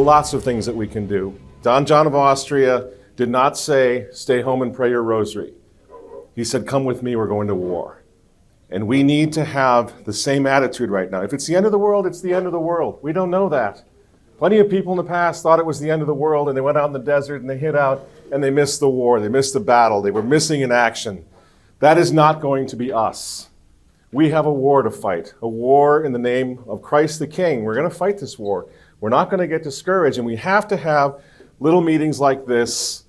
lots of things that we can do. Don John of Austria did not say, stay home and pray your rosary. He said, come with me, we're going to war. And we need to have the same attitude right now. If it's the end of the world, it's the end of the world. We don't know that. Plenty of people in the past thought it was the end of the world, and they went out in the desert and they hid out and they missed the war. They missed the battle. They were missing in action. That is not going to be us. We have a war to fight, a war in the name of Christ the King. We're going to fight this war. We're not going to get discouraged, and we have to have little meetings like this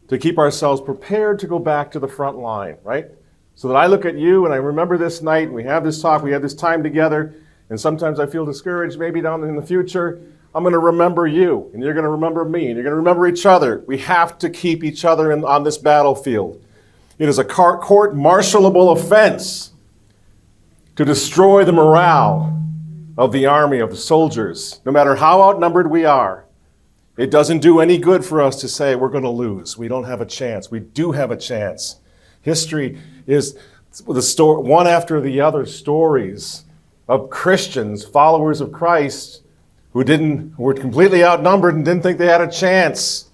to keep ourselves prepared to go back to the front line, right? So that I look at you and I remember this night, and we have this talk, we have this time together, and sometimes I feel discouraged maybe down in the future. I'm going to remember you, and you're going to remember me, and you're going to remember each other. We have to keep each other on this battlefield. It is a court-martialable offense to destroy the morale of the army, of the soldiers, no matter how outnumbered we are. It doesn't do any good for us to say we're going to lose. We don't have a chance. We do have a chance. History is one after the other stories of Christians, followers of Christ, who were completely outnumbered and didn't think they had a chance.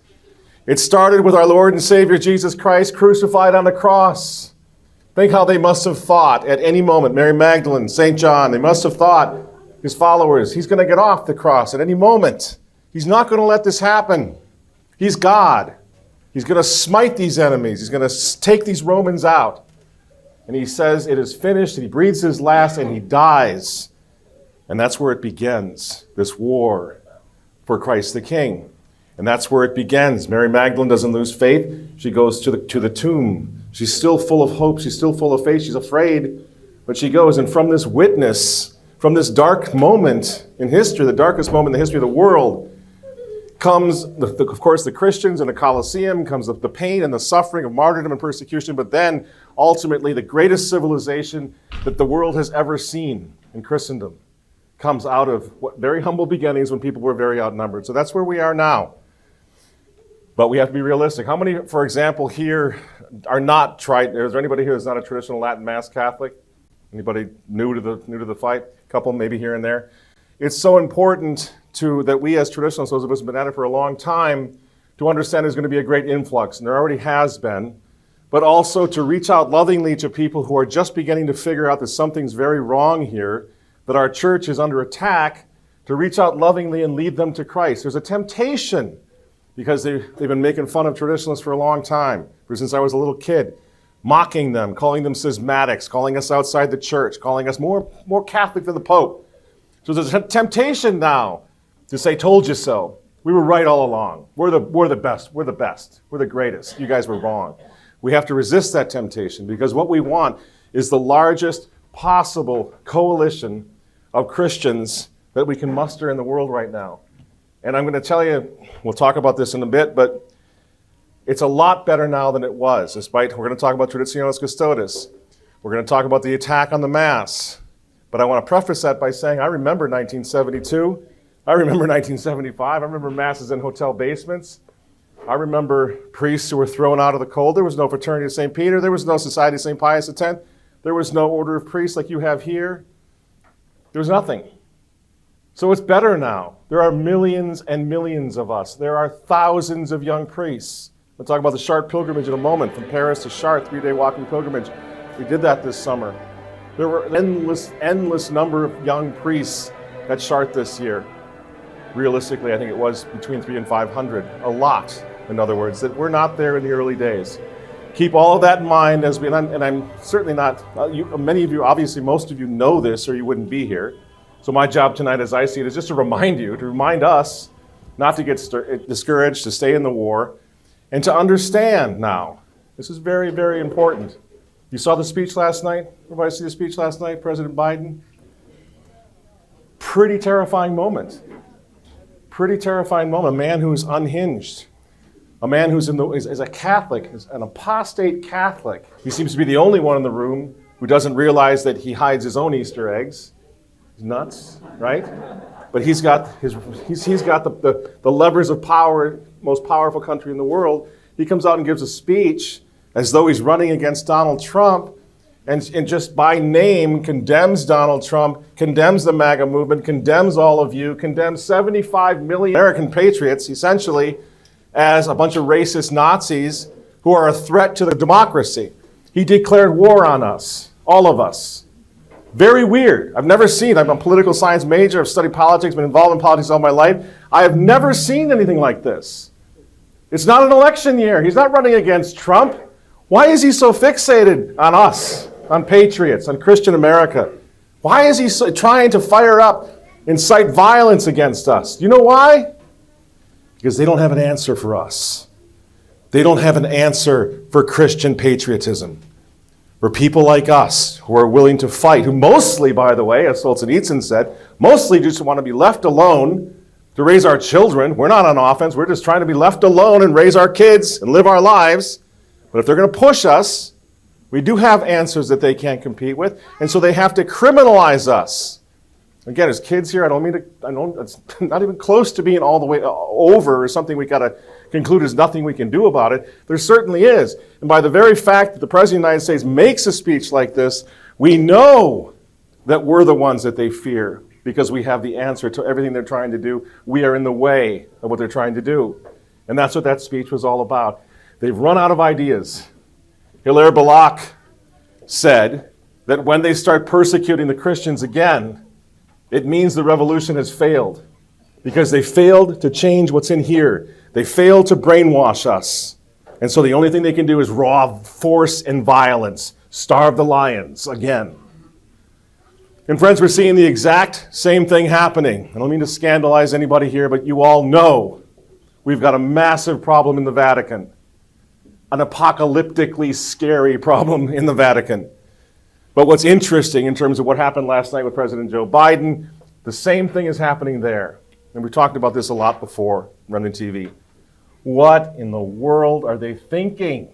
It started with our Lord and Savior Jesus Christ crucified on the cross. Think how they must have thought at any moment. Mary Magdalene, St. John, they must have thought, his followers, he's going to get off the cross at any moment. He's not going to let this happen. He's God. He's going to smite these enemies. He's going to take these Romans out. And he says it is finished, and he breathes his last, and he dies. And that's where it begins, this war for Christ the King. And that's where it begins. Mary Magdalene doesn't lose faith. She goes to the tomb. She's still full of hope. She's still full of faith. She's afraid. But she goes, and from this witness, from this dark moment in history, the darkest moment in the history of the world, comes, of course, the Christians in the Colosseum, comes the pain and the suffering of martyrdom and persecution, but then ultimately the greatest civilization that the world has ever seen in Christendom comes out of very humble beginnings when people were very outnumbered. So that's where we are now. But we have to be realistic. How many, for example, here are not tried? Is there anybody here who's not a traditional Latin Mass Catholic? Anybody new to the fight? A couple maybe here and there. It's so important that we as traditionalists, those of us who have been at it for a long time, to understand there's going to be a great influx, and there already has been, but also to reach out lovingly to people who are just beginning to figure out that something's very wrong here, that our church is under attack, to reach out lovingly and lead them to Christ. There's a temptation, because they've been making fun of traditionalists for a long time, ever since I was a little kid, mocking them, calling them schismatics, calling us outside the church, calling us more Catholic than the Pope. So there's a temptation now to say, told you so. We were right all along. We're the best. We're the best. We're the greatest. You guys were wrong. We have to resist that temptation, because what we want is the largest possible coalition of Christians that we can muster in the world right now. And I'm going to tell you, we'll talk about this in a bit, but it's a lot better now than it was, despite we're going to talk about Traditionis Custodes. We're going to talk about the attack on the Mass. But I want to preface that by saying I remember 1972. I remember 1975. I remember Masses in hotel basements. I remember priests who were thrown out of the cold. There was no Fraternity of St. Peter. There was no Society of St. Pius X. There was no Order of Priests like you have here. There was nothing. So it's better now. There are millions and millions of us. There are thousands of young priests. We'll talk about the Chartres pilgrimage in a moment, from Paris to Chartres, 3-day walking pilgrimage. We did that this summer. There were endless number of young priests at Chartres this year. Realistically, I think it was between 300 and 500. A lot, in other words, that we're not there in the early days. Keep all of that in mind, and I'm certainly not, many of you, obviously most of you know this or you wouldn't be here. So my job tonight, as I see it, is just to remind us not to get discouraged, to stay in the war, and to understand now. This is very, very important. You saw the speech last night? Everybody see the speech last night, President Biden? Pretty terrifying moment. Pretty terrifying moment. A man who is unhinged. A man who's is a Catholic, is an apostate Catholic. He seems to be the only one in the room who doesn't realize that he hides his own Easter eggs. He's nuts, right? But he's got the levers of power, most powerful country in the world. He comes out and gives a speech as though he's running against Donald Trump, and just by name condemns Donald Trump, condemns the MAGA movement, condemns all of you, condemns 75 million American patriots, essentially, as a bunch of racist Nazis who are a threat to the democracy. He declared war on us, all of us. Very weird. I've never seen, I'm a political science major, I've studied politics, been involved in politics all my life. I have never seen anything like this. It's not an election year. He's not running against Trump. Why is he so fixated on us, on patriots, on Christian America? Why is he so trying to fire up, incite violence against us? Do you know why? Because they don't have an answer for us. They don't have an answer for Christian patriotism. For people like us who are willing to fight, who mostly, by the way, as Solzhenitsyn said, mostly just want to be left alone to raise our children. We're not on offense. We're just trying to be left alone and raise our kids and live our lives. But if they're going to push us, we do have answers that they can't compete with, and so they have to criminalize us. Again, as kids here, it's not even close to being all the way over or something we got to conclude there's nothing we can do about it. There certainly is. And by the very fact that the President of the United States makes a speech like this, we know that we're the ones that they fear because we have the answer to everything they're trying to do. We are in the way of what they're trying to do. And that's what that speech was all about. They've run out of ideas. Hilaire Belloc said that when they start persecuting the Christians again, it means the revolution has failed because they failed to change what's in here. They failed to brainwash us. And so the only thing they can do is raw force and violence, starve the lions again. And friends, we're seeing the exact same thing happening. I don't mean to scandalize anybody here, but you all know we've got a massive problem in the Vatican, an apocalyptically scary problem in the Vatican. But what's interesting in terms of what happened last night with President Joe Biden, the same thing is happening there. And we talked about this a lot before, running TV. What in the world are they thinking?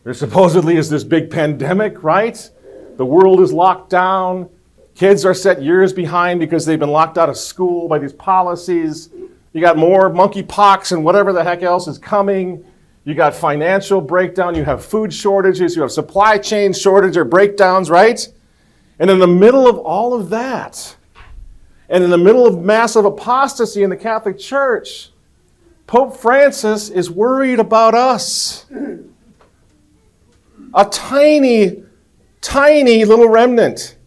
There supposedly is this big pandemic, right? The world is locked down. Kids are set years behind because they've been locked out of school by these policies. You got more monkeypox and whatever the heck else is coming. You got financial breakdown. You have food shortages. You have supply chain shortage or breakdowns, right? And in the middle of all of that, and in the middle of massive apostasy in the Catholic Church, Pope Francis is worried about us. A tiny, tiny little remnant.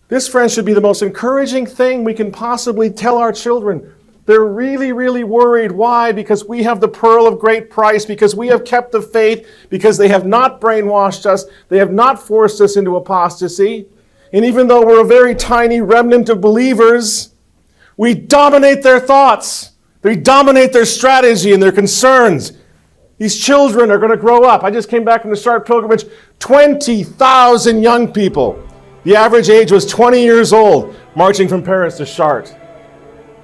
This, friends, should be the most encouraging thing we can possibly tell our children. They're really, really worried. Why? Because we have the pearl of great price, because we have kept the faith, because they have not brainwashed us, they have not forced us into apostasy. And even though we're a very tiny remnant of believers, we dominate their thoughts. They dominate their strategy and their concerns. These children are going to grow up. I just came back from the Chartres pilgrimage. 20,000 young people. The average age was 20 years old, marching from Paris to Chartres.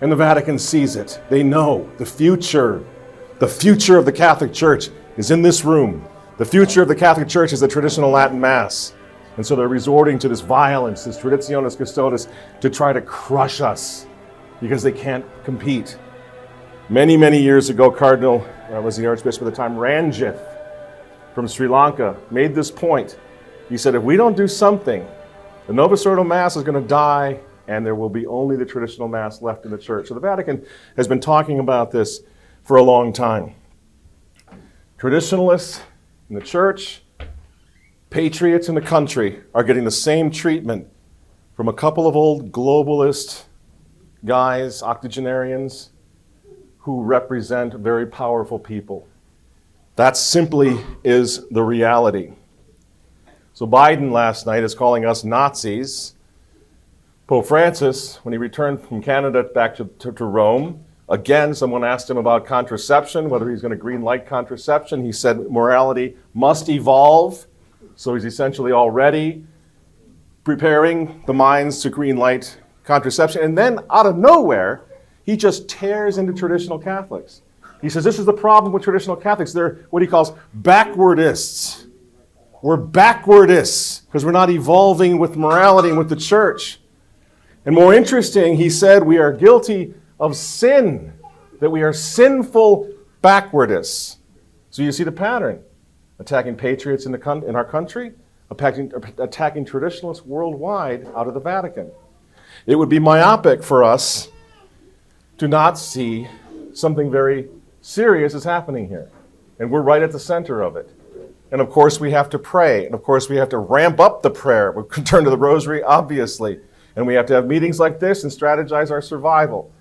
And the Vatican sees it. They know the future of the Catholic Church is in this room. The future of the Catholic Church is the traditional Latin Mass. And so they're resorting to this violence, this traditionis custodes, to try to crush us because they can't compete. Many, many years ago, Cardinal, was the Archbishop at the time, Ranjith from Sri Lanka, made this point. He said, if we don't do something, the Novus Ordo Mass is going to die, and there will be only the traditional Mass left in the Church. So the Vatican has been talking about this for a long time. Traditionalists in the Church, patriots in the country are getting the same treatment from a couple of old globalist guys, octogenarians, who represent very powerful people. That simply is the reality. So Biden last night is calling us Nazis. Pope Francis, when he returned from Canada back to Rome, again, someone asked him about contraception, whether he's going to green light contraception. He said morality must evolve. So he's essentially already preparing the minds to green light contraception. And then out of nowhere, he just tears into traditional Catholics. He says, this is the problem with traditional Catholics. They're what he calls backwardists. We're backwardists because we're not evolving with morality and with the Church. And more interesting, he said we are guilty of sin, that we are sinful backwardists. So you see the pattern. Attacking patriots in our country, attacking traditionalists worldwide out of the Vatican. It would be myopic for us to not see something very serious is happening here. And we're right at the center of it. And of course we have to pray. And of course we have to ramp up the prayer. We can turn to the rosary, obviously. And we have to have meetings like this and strategize our survival.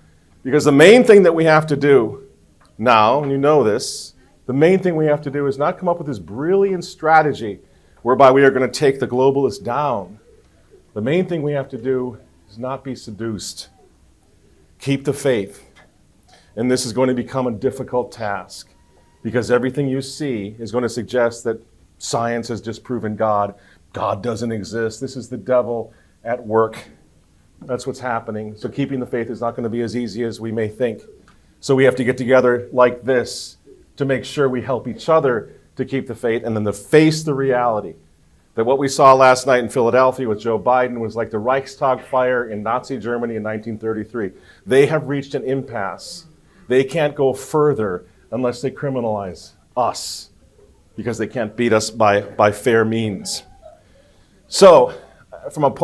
Because the main thing that we have to do now, and you know this, the main thing we have to do is not come up with this brilliant strategy whereby we are going to take the globalists down. The main thing we have to do is not be seduced. Keep the faith. And this is going to become a difficult task because everything you see is going to suggest that science has disproven God. God doesn't exist. This is the devil at work. That's what's happening. So keeping the faith is not going to be as easy as we may think. So we have to get together like this to make sure we help each other to keep the faith and then to face the reality that what we saw last night in Philadelphia with Joe Biden was like the Reichstag fire in Nazi Germany in 1933. They have reached an impasse. They can't go further unless they criminalize us because they can't beat us by fair means. So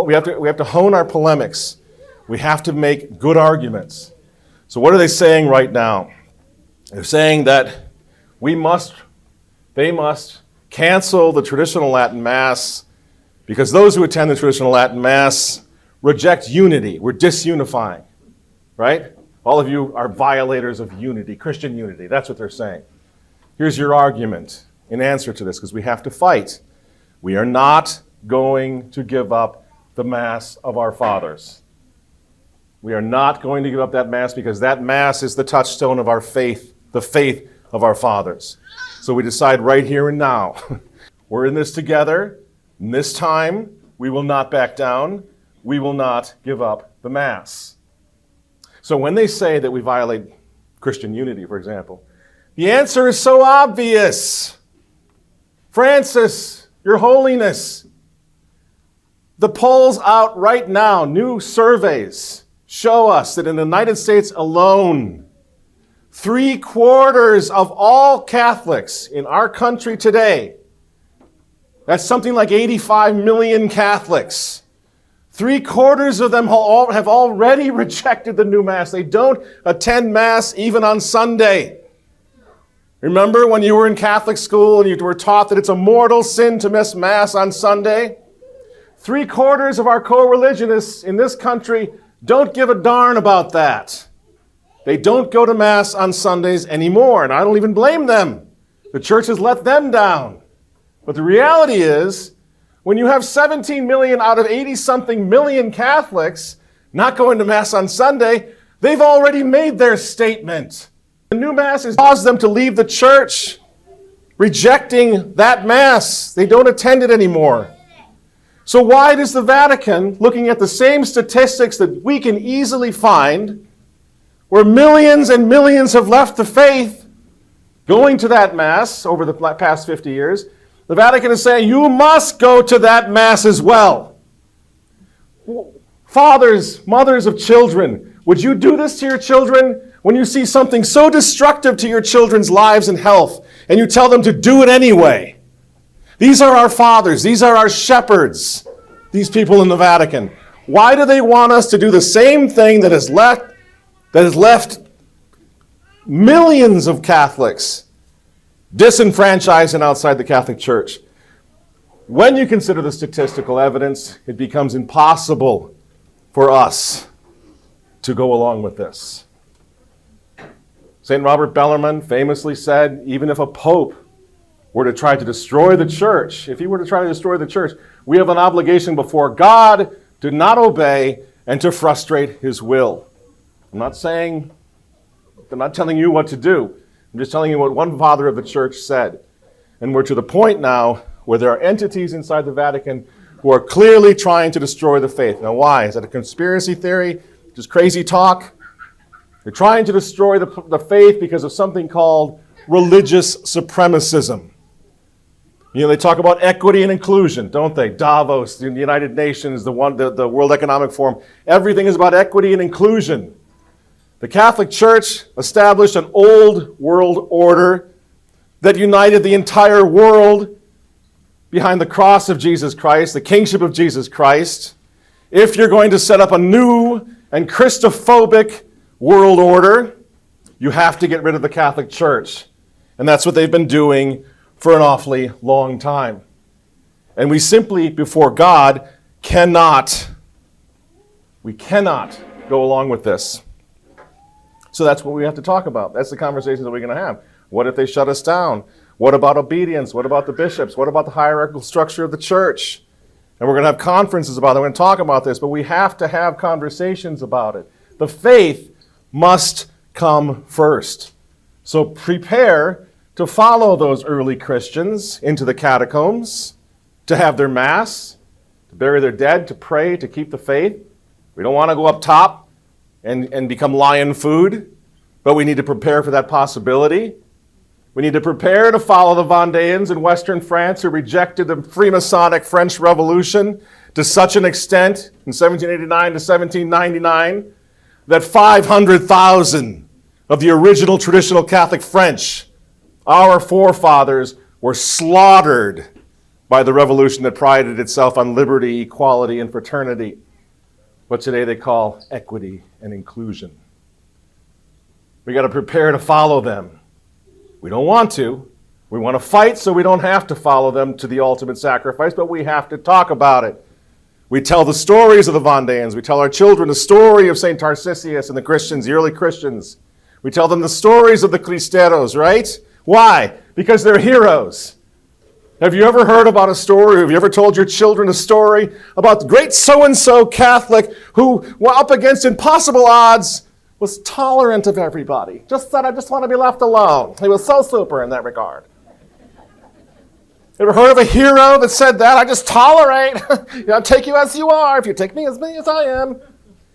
we have to hone our polemics. We have to make good arguments. So what are they saying right now? They're saying that they must cancel the traditional Latin Mass because those who attend the traditional Latin Mass reject unity. We're disunifying, right? All of you are violators of unity, Christian unity. That's what they're saying. Here's your argument in answer to this, because we have to fight. We are not going to give up the Mass of our fathers. We are not going to give up that Mass because that Mass is the touchstone of our faith, the faith of our fathers. So we decide right here and now. We're in this together. And this time, we will not back down. We will not give up the Mass. So when they say that we violate Christian unity, for example, the answer is so obvious. Francis, Your Holiness, the polls out right now, new surveys, show us that in the United States alone, 3/4 of all Catholics in our country today, that's something like 85 million Catholics, 3/4 of them have already rejected the new Mass. They don't attend Mass even on Sunday. Remember when you were in Catholic school and you were taught that it's a mortal sin to miss Mass on Sunday? 3/4 of our co-religionists in this country don't give a darn about that. They don't go to Mass on Sundays anymore, and I don't even blame them. The church has let them down. But the reality is, when you have 17 million out of 80-something million Catholics not going to Mass on Sunday, they've already made their statement. The new Mass has caused them to leave the church, rejecting that Mass. They don't attend it anymore. So why does the Vatican, looking at the same statistics that we can easily find, where millions and millions have left the faith, going to that Mass over the past 50 years, the Vatican is saying, you must go to that Mass as well. Fathers, mothers of children, would you do this to your children when you see something so destructive to your children's lives and health, and you tell them to do it anyway? These are our fathers. These are our shepherds, these people in the Vatican. Why do they want us to do the same thing that has left millions of Catholics disenfranchised and outside the Catholic Church? When you consider the statistical evidence, it becomes impossible for us to go along with this. St. Robert Bellarmine famously said, even if a pope were to try to destroy the church, if he were to try to destroy the church, we have an obligation before God to not obey and to frustrate his will. I'm not telling you what to do. I'm just telling you what one father of the church said. And we're to the point now where there are entities inside the Vatican who are clearly trying to destroy the faith. Now why? Is that a conspiracy theory? Just crazy talk? They're trying to destroy the faith because of something called religious supremacism. You know, they talk about equity and inclusion, don't they? Davos, the United Nations, the World Economic Forum. Everything is about equity and inclusion. The Catholic Church established an old world order that united the entire world behind the cross of Jesus Christ, the kingship of Jesus Christ, if you're going to set up a new and Christophobic world order, you have to get rid of the Catholic Church. And that's what they've been doing for an awfully long time. And we simply, before God, cannot go along with this. So that's what we have to talk about. That's the conversations that we're going to have. What if they shut us down? What about obedience? What about the bishops? What about the hierarchical structure of the church? And we're going to have conferences about it. We're going to talk about this, but we have to have conversations about it. The faith must come first. So prepare to follow those early Christians into the catacombs, to have their mass, to bury their dead, to pray, to keep the faith. We don't want to go up top and become lion food, but we need to prepare for that possibility. We need to prepare to follow the Vendéans in Western France who rejected the Freemasonic French Revolution to such an extent in 1789 to 1799 that 500,000 of the original traditional Catholic French, our forefathers, were slaughtered by the revolution that prided itself on liberty, equality, and fraternity, what today they call equity and inclusion. We got to prepare to follow them. We don't want to. We want to fight so we don't have to follow them to the ultimate sacrifice, but we have to talk about it. We tell the stories of the Vendéans. We tell our children the story of St. Tarcisius and the Christians, the early Christians. We tell them the stories of the Cristeros, right? Why? Because they're heroes. Have you ever heard about a story, have you ever told your children a story about the great so-and-so Catholic who, up against impossible odds, was tolerant of everybody? Just said, I just want to be left alone. He was so super in that regard. Ever heard of a hero that said that? I just tolerate. I'll take you as you are if you take me as I am.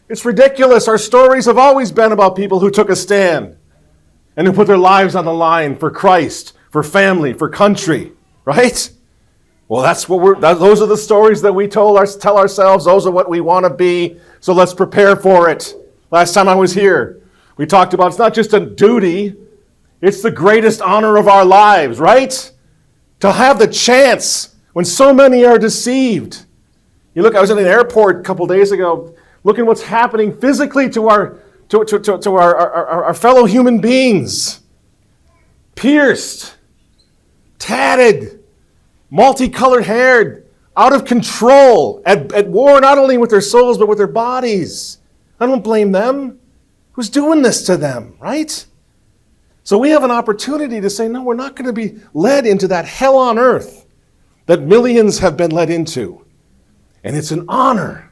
It's ridiculous. Our stories have always been about people who took a stand and who put their lives on the line for Christ, for family, for country, right? Well, those are the stories that we tell ourselves. Those are what we want to be. So let's prepare for it. Last time I was here, we talked about it's not just a duty, it's the greatest honor of our lives, right? To have the chance when so many are deceived. You look, I was in an airport a couple days ago, looking what's happening physically to our fellow human beings. Pierced, tatted, multicolored haired, out of control, at war not only with their souls but with their bodies. I don't blame them. Who's doing this to them, right? So we have an opportunity to say, no, we're not going to be led into that hell on earth that millions have been led into. And it's an honor.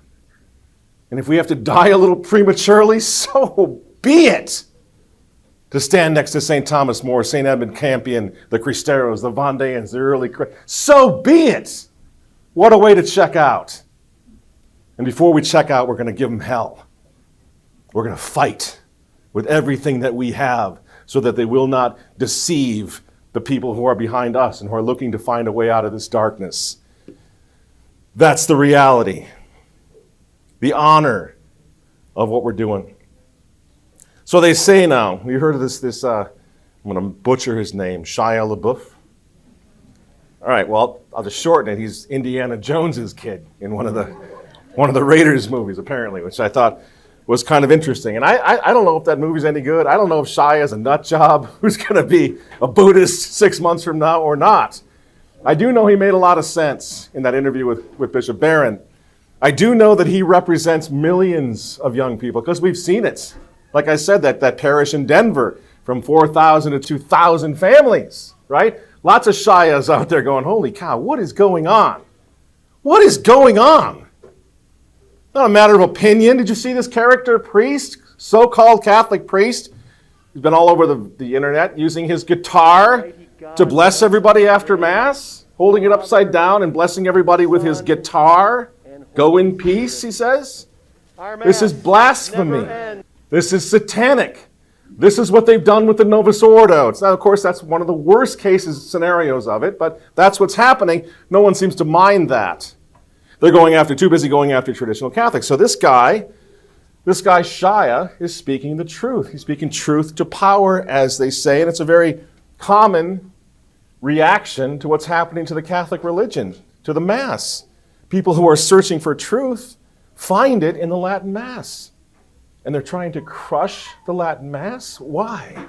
And if we have to die a little prematurely, so be it. To stand next to St. Thomas More, St. Edmund Campion, the Cristeros, the Vendéans, the early Christians, so be it. What a way to check out. And before we check out, we're going to give them hell. We're going to fight with everything that we have so that they will not deceive the people who are behind us and who are looking to find a way out of this darkness. That's the reality, the honor of what we're doing. So they say now, you heard of this I'm going to butcher his name, Shia LaBeouf. All right, well, I'll just shorten it. He's Indiana Jones's kid in one of the Raiders movies, apparently, which I thought was kind of interesting. And I don't know if that movie's any good. I don't know if Shia is a nut job who's going to be a Buddhist 6 months from now or not. I do know he made a lot of sense in that interview with Bishop Barron. I do know that he represents millions of young people because we've seen it. Like I said, that parish in Denver, from 4,000 to 2,000 families, right? Lots of Shias out there going, holy cow, what is going on? What is going on? Not a matter of opinion. Did you see this character priest, so-called Catholic priest? He's been all over the internet using his guitar to bless everybody after Mass, holding it upside down and blessing everybody with his guitar. Go in peace, he says. This is blasphemy. This is satanic. This is what they've done with the Novus Ordo. Now, of course, that's one of the worst scenarios of it, but that's what's happening. No one seems to mind that. They're too busy going after traditional Catholics. So this guy Shia, is speaking the truth. He's speaking truth to power, as they say, and it's a very common reaction to what's happening to the Catholic religion. to the Mass. People who are searching for truth find it in the Latin Mass. And they're trying to crush the Latin Mass? Why?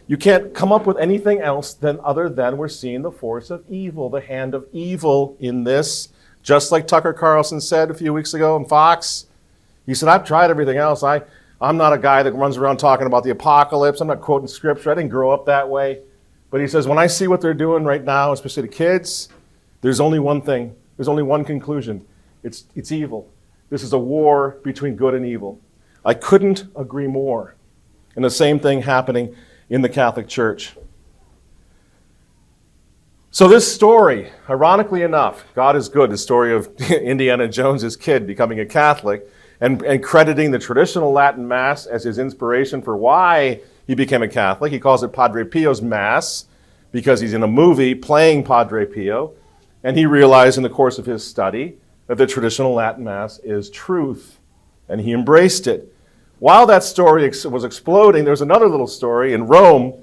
You can't come up with anything else other than we're seeing the force of evil, the hand of evil in this. Just like Tucker Carlson said a few weeks ago on Fox. He said, I've tried everything else. I'm not a guy that runs around talking about the apocalypse. I'm not quoting scripture. I didn't grow up that way. But he says, when I see what they're doing right now, especially the kids, there's only one thing. There's only one conclusion. It's evil. This is a war between good and evil. I couldn't agree more. And the same thing happening in the Catholic Church. So this story, ironically enough, God is good, the story of Indiana Jones's kid becoming a Catholic and crediting the traditional Latin Mass as his inspiration for why he became a Catholic. He calls it Padre Pio's Mass because he's in a movie playing Padre Pio, and he realized in the course of his study that the traditional Latin Mass is truth, and he embraced it. While that story was exploding, there was another little story in Rome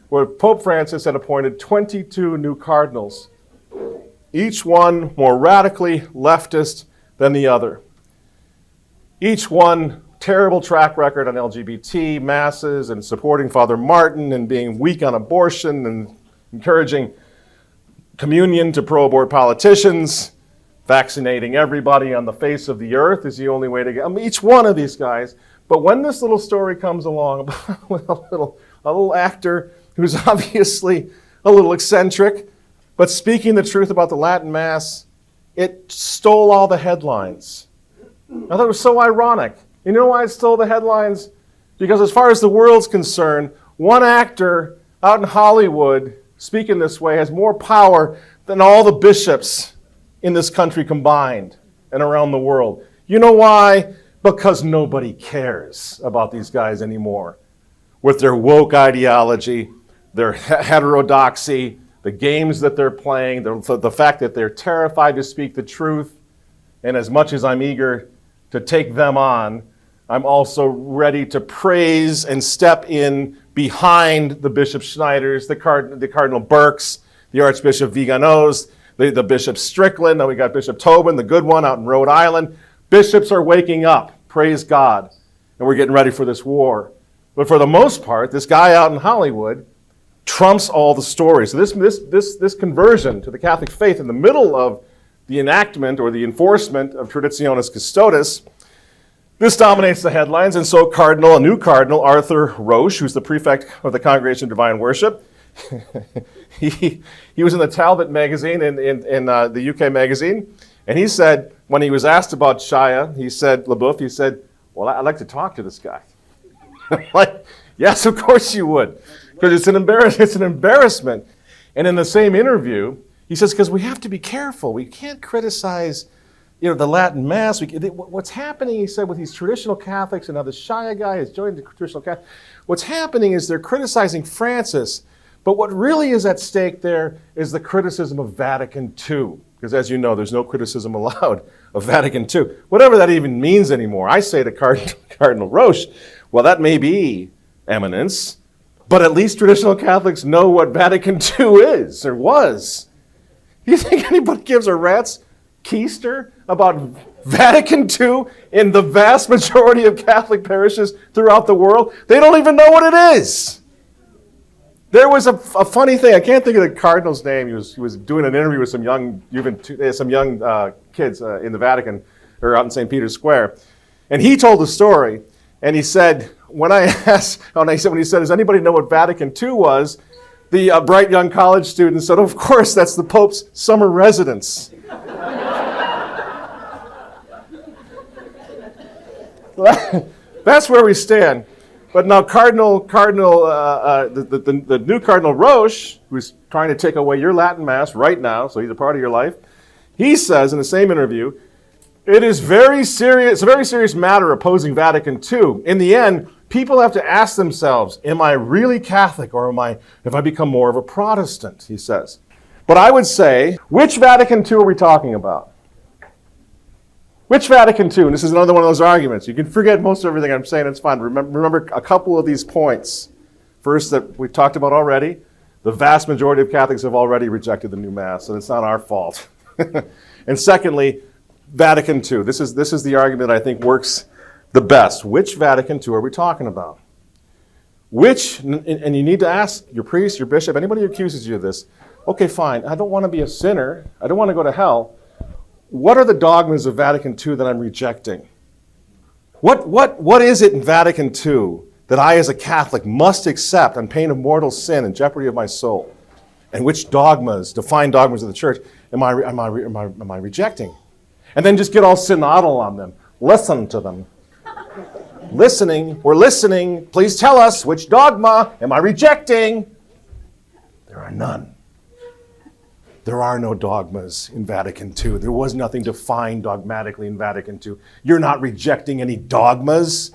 where Pope Francis had appointed 22 new cardinals, each one more radically leftist than the other. Each one terrible track record on LGBT masses and supporting Father Martin and being weak on abortion and encouraging communion to pro-abort politicians, vaccinating everybody on the face of the earth is the only way to get, each one of these guys. But when this little story comes along about a little actor who's obviously a little eccentric, but speaking the truth about the Latin Mass, it stole all the headlines. I thought it was so ironic. You know why it stole the headlines? Because as far as the world's concerned, one actor out in Hollywood speaking this way has more power than all the bishops in this country combined and around the world. You know why? Because nobody cares about these guys anymore. With their woke ideology, their heterodoxy, the games that they're playing, the fact that they're terrified to speak the truth. And as much as I'm eager to take them on, I'm also ready to praise and step in behind the Bishop Schneiders, the Cardinal Burkes, the Archbishop Viganos, the Bishop Strickland. Now we got Bishop Tobin, the good one out in Rhode Island. Bishops are waking up, praise God, and we're getting ready for this war. But for the most part, this guy out in Hollywood trumps all the stories. So this conversion to the Catholic faith in the middle of the enactment or the enforcement of Traditionis Custodes, this dominates the headlines. And so a new Cardinal, Arthur Roche, who's the prefect of the Congregation of Divine Worship, he was in the Talbot magazine, in the UK magazine, and he said, when he was asked about Shia, he said, well, I'd like to talk to this guy. Like, yes, of course you would, because it's an embarrassment. And in the same interview, he says, because we have to be careful. We can't criticize, the Latin Mass. What's happening, he said, with these traditional Catholics, and now the Shia guy has joined the traditional Catholics. What's happening is they're criticizing Francis, but what really is at stake there is the criticism of Vatican II. Because as you know, there's no criticism allowed of Vatican II. Whatever that even means anymore. I say to Cardinal Roche, well, that may be, Eminence, but at least traditional Catholics know what Vatican II is, or was. Do you think anybody gives a rat's keister about Vatican II in the vast majority of Catholic parishes throughout the world? They don't even know what it is. There was a funny thing. I can't think of the cardinal's name. He was doing an interview with some young kids in the Vatican, or out in St. Peter's Square, and he told the story. And he said, when he said, does anybody know what Vatican II was? The bright young college student said, of course, that's the Pope's summer residence. That's where we stand. But now the new Cardinal Roche, who's trying to take away your Latin Mass right now, so he's a part of your life, he says in the same interview, it is very serious. It's a very serious matter opposing Vatican II. In the end, people have to ask themselves, am I really Catholic, or have I become more of a Protestant, he says. But I would say, which Vatican II are we talking about? Which Vatican II? And this is another one of those arguments. You can forget most of everything I'm saying, it's fine. Remember a couple of these points. First, that we've talked about already, The vast majority of Catholics have already rejected the new Mass, and it's not our fault. And secondly, Vatican II. This is the argument I think works the best. Which Vatican II are we talking about? Which, and you need to ask your priest, your bishop, anybody who accuses you of this, okay, fine, I don't want to be a sinner, I don't want to go to hell. What are the dogmas of Vatican II that I'm rejecting? What is it in Vatican II that I as a Catholic must accept on pain of mortal sin and jeopardy of my soul? And which dogmas, defined dogmas of the church, am I rejecting? And then just get all synodal on them. Listen to them. We're listening. Please tell us, which dogma am I rejecting? There are none. There are no dogmas in Vatican II. There was nothing defined dogmatically in Vatican II. You're not rejecting any dogmas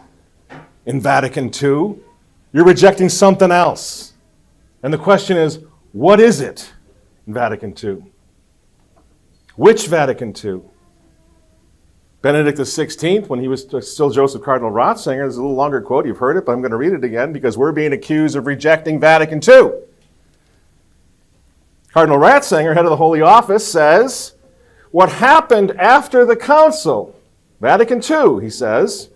in Vatican II. You're rejecting something else. And the question is, what is it in Vatican II? Which Vatican II? Benedict XVI, when he was still Joseph Cardinal Ratzinger, there's a little longer quote, you've heard it, but I'm going to read it again because we're being accused of rejecting Vatican II. Cardinal Ratzinger, head of the Holy Office, says, what happened after the Council, Vatican II, he says,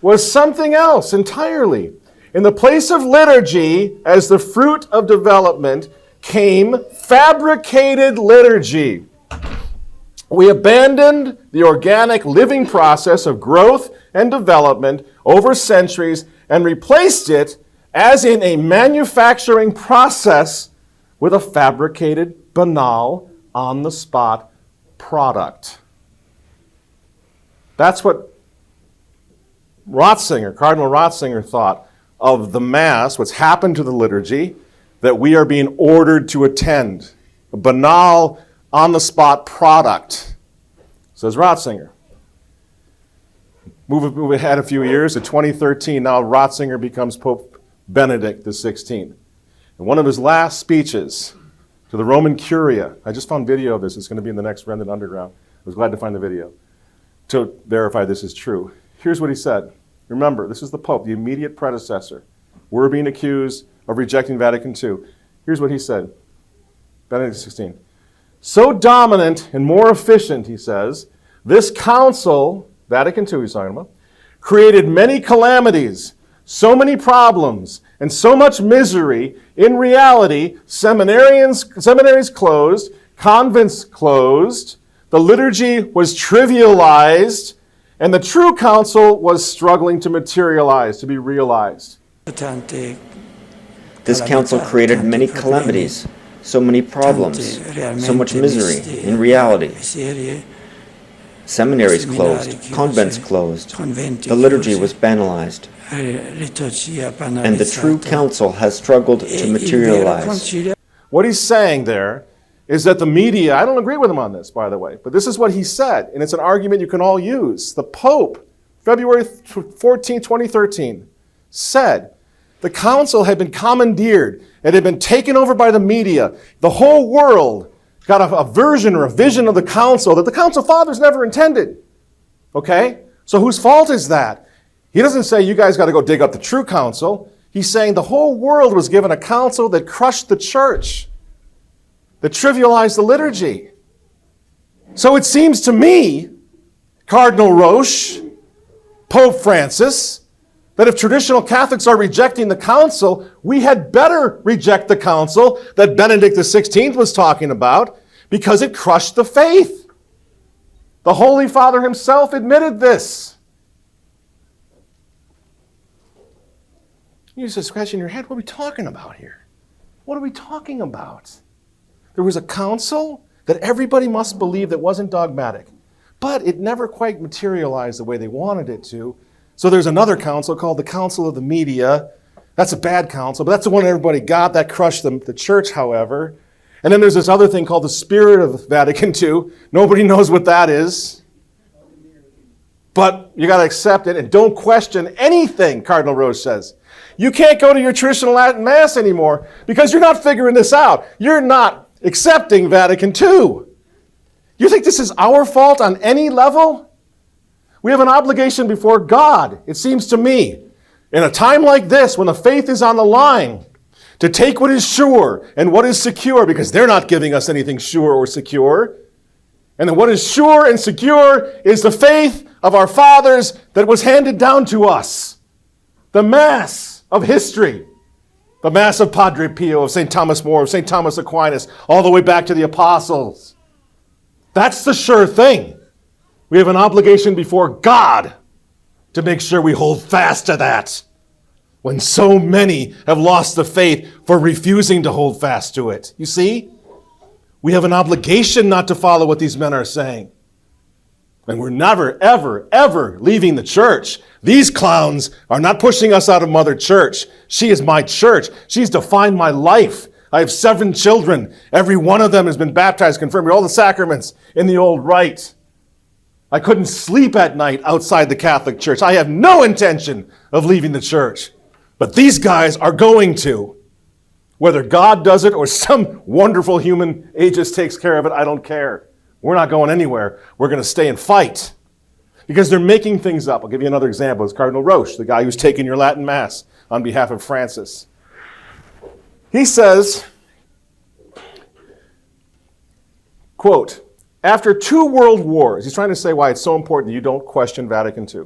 was something else entirely. In the place of liturgy, as the fruit of development, came fabricated liturgy. We abandoned the organic living process of growth and development over centuries and replaced it, as in a manufacturing process, with a fabricated, banal, on-the-spot product. That's what Cardinal Ratzinger thought of the Mass, what's happened to the liturgy, that we are being ordered to attend. A banal, on-the-spot product, says Ratzinger. Move ahead a few years, to 2013, now Ratzinger becomes Pope Benedict XVI. And one of his last speeches to the Roman Curia, I just found video of this, it's going to be in the next Remnant Underground. I was glad to find the video to verify this is true. Here's what he said. Remember, this is the Pope, the immediate predecessor. We're being accused of rejecting Vatican II. Here's what he said, Benedict XVI. So dominant and more efficient, he says, this council, Vatican II he's talking about, created many calamities, so many problems, and so much misery. In reality, seminaries closed, convents closed, the liturgy was trivialized, and the true council was struggling to materialize, to be realized. This council created many calamities, so many problems, so much misery. In reality, seminaries closed, convents closed, the liturgy was banalized, and the true council has struggled to materialize. What he's saying there is that the media, I don't agree with him on this, by the way, but this is what he said, and it's an argument you can all use. The Pope, February 14, 2013, said the council had been commandeered. It had been taken over by the media. The whole world got a version or a vision of the council that the council fathers never intended. Okay? So whose fault is that? He doesn't say you guys got to go dig up the true council. He's saying the whole world was given a council that crushed the church, that trivialized the liturgy. So it seems to me, Cardinal Roche, Pope Francis, that if traditional Catholics are rejecting the council, we had better reject the council that Benedict XVI was talking about, because it crushed the faith. The Holy Father himself admitted this. You're just scratching your head. What are we talking about here? What are we talking about? There was a council that everybody must believe that wasn't dogmatic, but it never quite materialized the way they wanted it to. So there's another council called the Council of the Media. That's a bad council, but that's the one everybody got. That crushed the church, however. And then there's this other thing called the Spirit of Vatican II. Nobody knows what that is. But you got to accept it and don't question anything, Cardinal Roche says. You can't go to your traditional Latin Mass anymore because you're not figuring this out. You're not accepting Vatican II. You think this is our fault on any level? We have an obligation before God, it seems to me, in a time like this when the faith is on the line, to take what is sure and what is secure, because they're not giving us anything sure or secure. And then what is sure and secure is the faith of our fathers that was handed down to us. The Mass of history. The Mass of Padre Pio, of St. Thomas More, of St. Thomas Aquinas, all the way back to the apostles. That's the sure thing. We have an obligation before God to make sure we hold fast to that, when so many have lost the faith for refusing to hold fast to it. You see? We have an obligation not to follow what these men are saying. And we're never, ever, ever leaving the church. These clowns are not pushing us out of Mother Church. She is my church. She's defined my life. I have 7 children. Every one of them has been baptized, confirmed, all the sacraments in the old rite. I couldn't sleep at night outside the Catholic Church. I have no intention of leaving the church. But these guys are going to. Whether God does it or some wonderful human aegis takes care of it, I don't care. We're not going anywhere. We're going to stay and fight. Because they're making things up. I'll give you another example. It's Cardinal Roche, the guy who's taking your Latin Mass on behalf of Francis. He says, quote, after 2 world wars, he's trying to say why it's so important that you don't question Vatican II.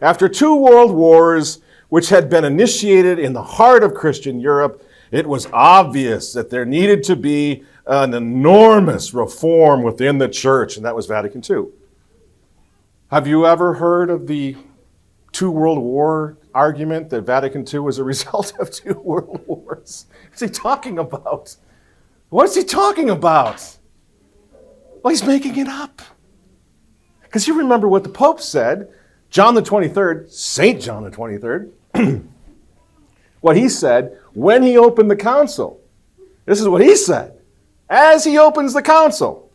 After 2 world wars, which had been initiated in the heart of Christian Europe, it was obvious that there needed to be an enormous reform within the church, and that was Vatican II. Have you ever heard of the 2 World War argument that Vatican II was a result of 2 world wars? What's he talking about? What is he talking about? Well, he's making it up. Because you remember what the Pope said, John the 23rd, St. John the 23rd, what he said when he opened the council. This is what he said. As he opens the council,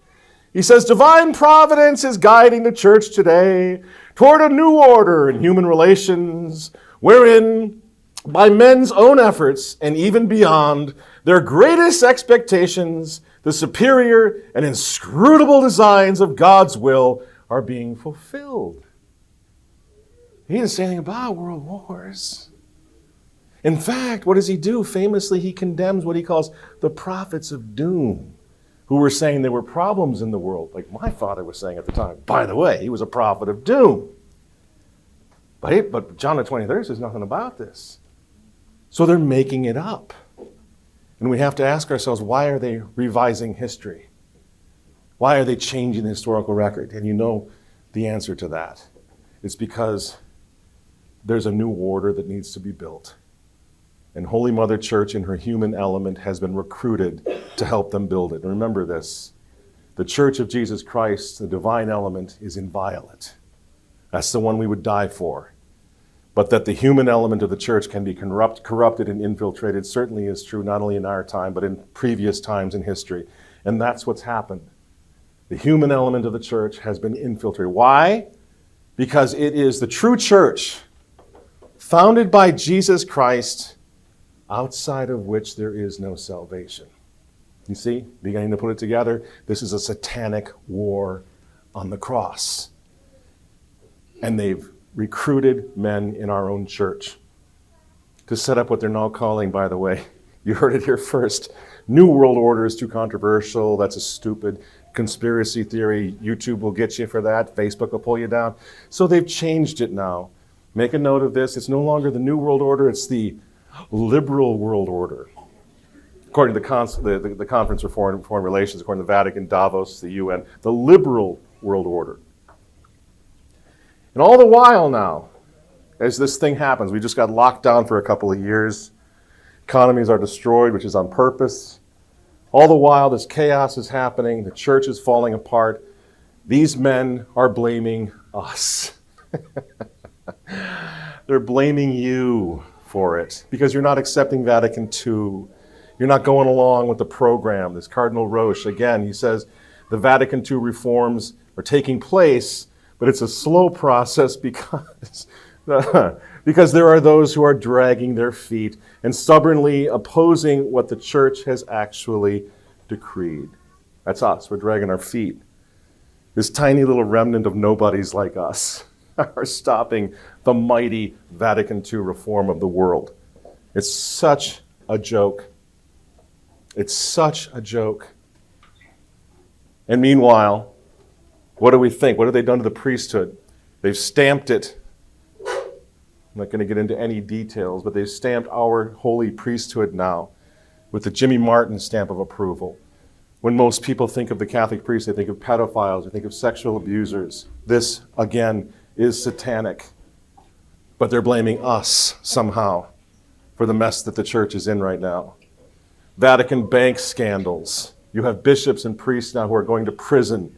he says, divine providence is guiding the church today toward a new order in human relations, wherein, by men's own efforts and even beyond their greatest expectations, the superior and inscrutable designs of God's will are being fulfilled. He didn't say anything about world wars. In fact, what does he do? Famously, he condemns what he calls the prophets of doom, who were saying there were problems in the world, like my father was saying at the time. By the way, he was a prophet of doom. But John the 23rd says nothing about this. So they're making it up. And we have to ask ourselves, why are they revising history? Why are they changing the historical record? And you know the answer to that. It's because there's a new order that needs to be built. And Holy Mother Church in her human element has been recruited to help them build it. And remember this, the Church of Jesus Christ, the divine element, is inviolate. That's the one we would die for. But that the human element of the church can be corrupted and infiltrated certainly is true, not only in our time, but in previous times in history. And that's what's happened. The human element of the church has been infiltrated. Why? Because it is the true church, founded by Jesus Christ, outside of which there is no salvation. You see, beginning to put it together, this is a satanic war on the cross. And they've recruited men in our own church to set up what they're now calling, by the way, you heard it here first, New World Order is too controversial, that's a stupid conspiracy theory, YouTube will get you for that, Facebook will pull you down. So they've changed it now. Make a note of this, it's no longer the New World Order, it's the liberal world order. According to the Conference for Foreign Relations, according to the Vatican, Davos, the UN, the liberal world order. And all the while now, as this thing happens, we just got locked down for a couple of years. Economies are destroyed, which is on purpose. All the while, this chaos is happening. The church is falling apart. These men are blaming us. They're blaming you for it because you're not accepting Vatican II. You're not going along with the program. This Cardinal Roche, again, he says the Vatican II reforms are taking place, but it's a slow process because there are those who are dragging their feet and stubbornly opposing what the church has actually decreed. That's us. We're dragging our feet. This tiny little remnant of nobodies like us are stopping the mighty Vatican II reform of the world. It's such a joke. It's such a joke. And meanwhile, what do we think? What have they done to the priesthood? They've stamped it. I'm not going to get into any details, but they've stamped our holy priesthood now with the Jimmy Martin stamp of approval. When most people think of the Catholic priest, they think of pedophiles, they think of sexual abusers. This, again, is satanic. But they're blaming us somehow for the mess that the church is in right now. Vatican bank scandals. You have bishops and priests now who are going to prison.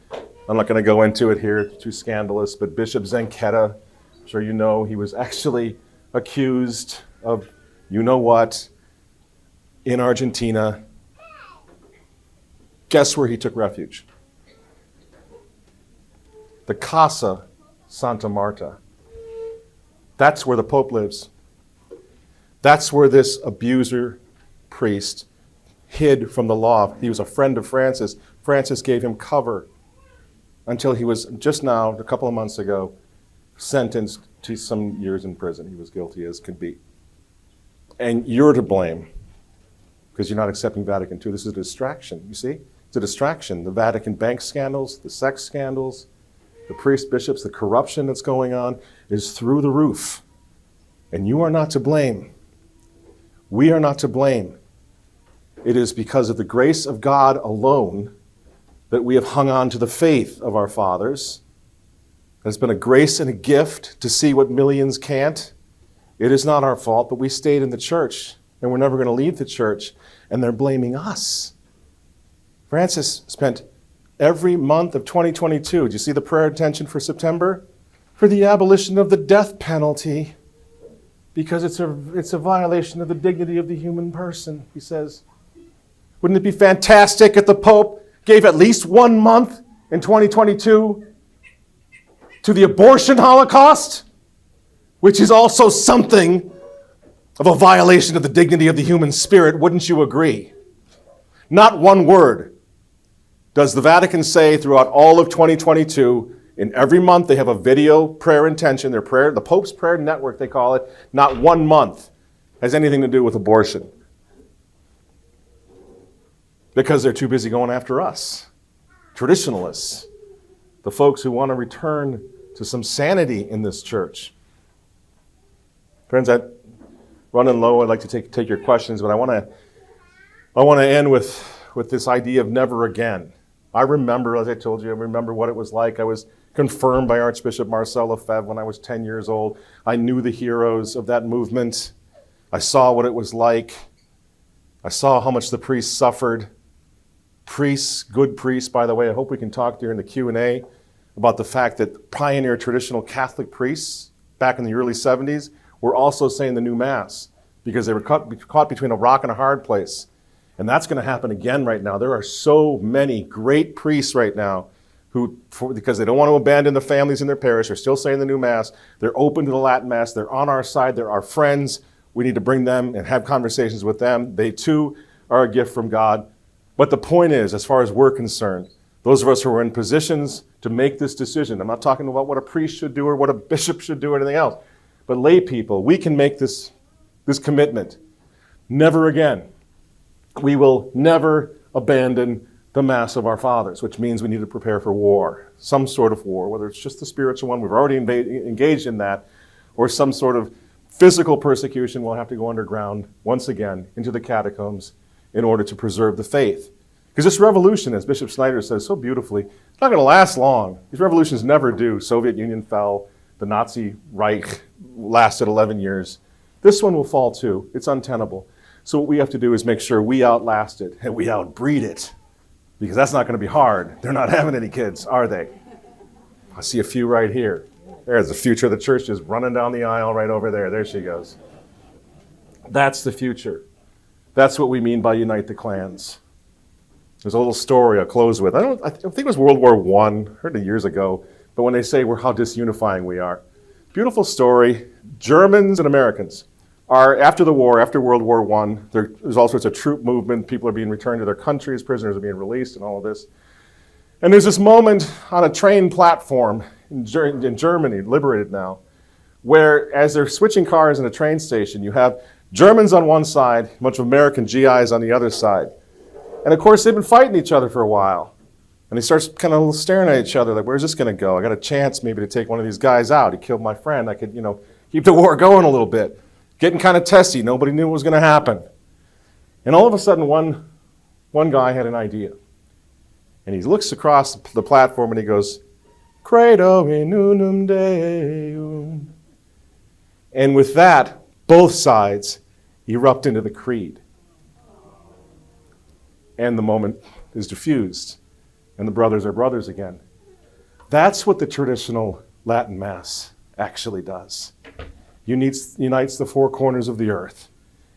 I'm not going to go into it here, it's too scandalous, but Bishop Zenchetta, I'm sure you know, he was actually accused of, you know what, in Argentina. Guess where he took refuge? The Casa Santa Marta. That's where the Pope lives. That's where this abuser priest hid from the law. He was a friend of Francis. Francis gave him cover until he was just now, a couple of months ago, sentenced to some years in prison. He was guilty as could be. And you're to blame because you're not accepting Vatican II. This is a distraction, you see? It's a distraction. The Vatican bank scandals, the sex scandals, the priests, bishops, the corruption that's going on is through the roof. And you are not to blame. We are not to blame. It is because of the grace of God alone that we have hung on to the faith of our fathers. It's been a grace and a gift to see what millions can't. It is not our fault, but we stayed in the church, and we're never going to leave the church, and they're blaming us. Francis spent every month of 2022, do you see the prayer intention for September? For the abolition of the death penalty, because it's a violation of the dignity of the human person, he says. Wouldn't it be fantastic if the Pope gave at least 1 month in 2022 to the abortion holocaust, which is also something of a violation of the dignity of the human spirit, wouldn't you agree? Not one word does the Vatican say throughout all of 2022. In every month they have a video prayer intention, their prayer, the Pope's Prayer Network they call it. Not 1 month has anything to do with abortion. Because they're too busy going after us, traditionalists, the folks who want to return to some sanity in this church. Friends, I'm running low. I'd like to take your questions, but I want to end with this idea of never again. I remember, as I told you, I remember what it was like. I was confirmed by Archbishop Marcel Lefebvre when I was 10 years old. I knew the heroes of that movement. I saw what it was like. I saw how much the priests suffered. Priests, good priests, by the way, I hope we can talk during the Q&A about the fact that pioneer traditional Catholic priests back in the early 70s were also saying the new Mass because they were caught between a rock and a hard place. And that's going to happen again right now. There are so many great priests right now who, because they don't want to abandon the families in their parish, are still saying the new Mass. They're open to the Latin Mass. They're on our side. They're our friends. We need to bring them and have conversations with them. They too are a gift from God. But the point is, as far as we're concerned, those of us who are in positions to make this decision, I'm not talking about what a priest should do or what a bishop should do or anything else, but lay people, we can make this commitment. Never again. We will never abandon the Mass of our fathers, which means we need to prepare for war, some sort of war, whether it's just the spiritual one, we've already engaged in that, or some sort of physical persecution, we'll have to go underground once again into the catacombs in order to preserve the faith. Because this revolution, as Bishop Snyder says so beautifully, it's not going to last long. These revolutions never do. Soviet Union fell, the Nazi Reich lasted 11 years. This one will fall too. It's untenable. So what we have to do is make sure we outlast it and we outbreed it. Because that's not going to be hard. They're not having any kids, are they? I see a few right here. There's the future of the church just running down the aisle right over there. There she goes. That's the future. That's what we mean by unite the clans. There's a little story I'll close with. I think it was World War I, heard it years ago, but when they say how disunifying we are. Beautiful story. Germans and Americans are, after the war, after World War I, there's all sorts of troop movement, people are being returned to their countries, prisoners are being released and all of this. And there's this moment on a train platform in Germany, liberated now, where as they're switching cars in a train station, you have Germans on one side, a bunch of American GIs on the other side. And of course, they've been fighting each other for a while. And they start kind of staring at each other like, where's this going to go? I got a chance maybe to take one of these guys out. He killed my friend. I could, keep the war going a little bit. Getting kind of testy. Nobody knew what was going to happen. And all of a sudden, one guy had an idea. And he looks across the platform and he goes, Credo in unum Deum. And with that, both sides erupt into the creed. And the moment is diffused. And the brothers are brothers again. That's what the traditional Latin Mass actually does. Unites the four corners of the earth.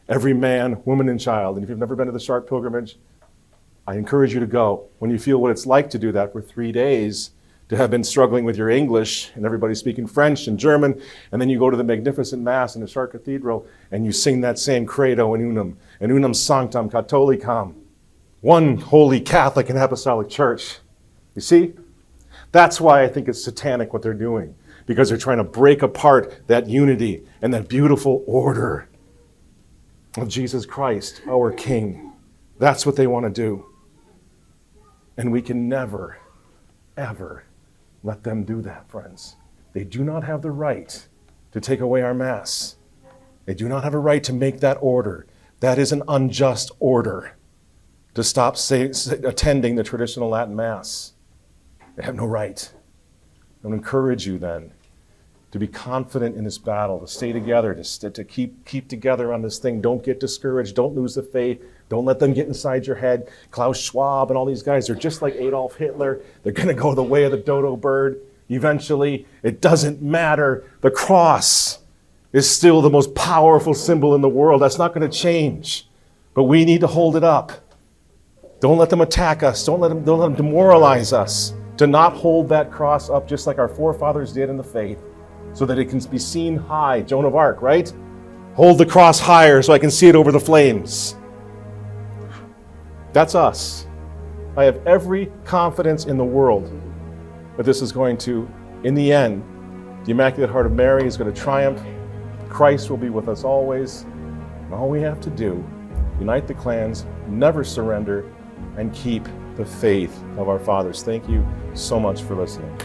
Every man, woman, and child. And if you've never been to the Sharp Pilgrimage, I encourage you to go. When you feel what it's like to do that for 3 days, to have been struggling with your English, and everybody speaking French and German, and then you go to the magnificent Mass in the Sharp Cathedral, and you sing that same Credo in unum sanctam catholicam, one holy Catholic and Apostolic Church. You see? That's why I think it's satanic what they're doing, because they're trying to break apart that unity and that beautiful order of Jesus Christ, our King. That's what they want to do. And we can never, ever let them do that, friends. They do not have the right to take away our Mass. They do not have a right to make that order. That is an unjust order to stop attending the traditional Latin Mass. They have no right. I would encourage you then to be confident in this battle, to stay together, to keep together on this thing. Don't get discouraged. Don't lose the faith. Don't let them get inside your head. Klaus Schwab and all these guys, they're just like Adolf Hitler. They're going to go the way of the dodo bird eventually. It doesn't matter. The cross is still the most powerful symbol in the world. That's not going to change. But we need to hold it up. Don't let them attack us. Don't let them demoralize us. To not hold that cross up just like our forefathers did in the faith, so that it can be seen high. Joan of Arc, right? Hold the cross higher so I can see it over the flames. That's us. I have every confidence in the world that this is going to, in the end, the Immaculate Heart of Mary is going to triumph. Christ will be with us always. And all we have to do, unite the clans, never surrender, and keep the faith of our fathers. Thank you so much for listening.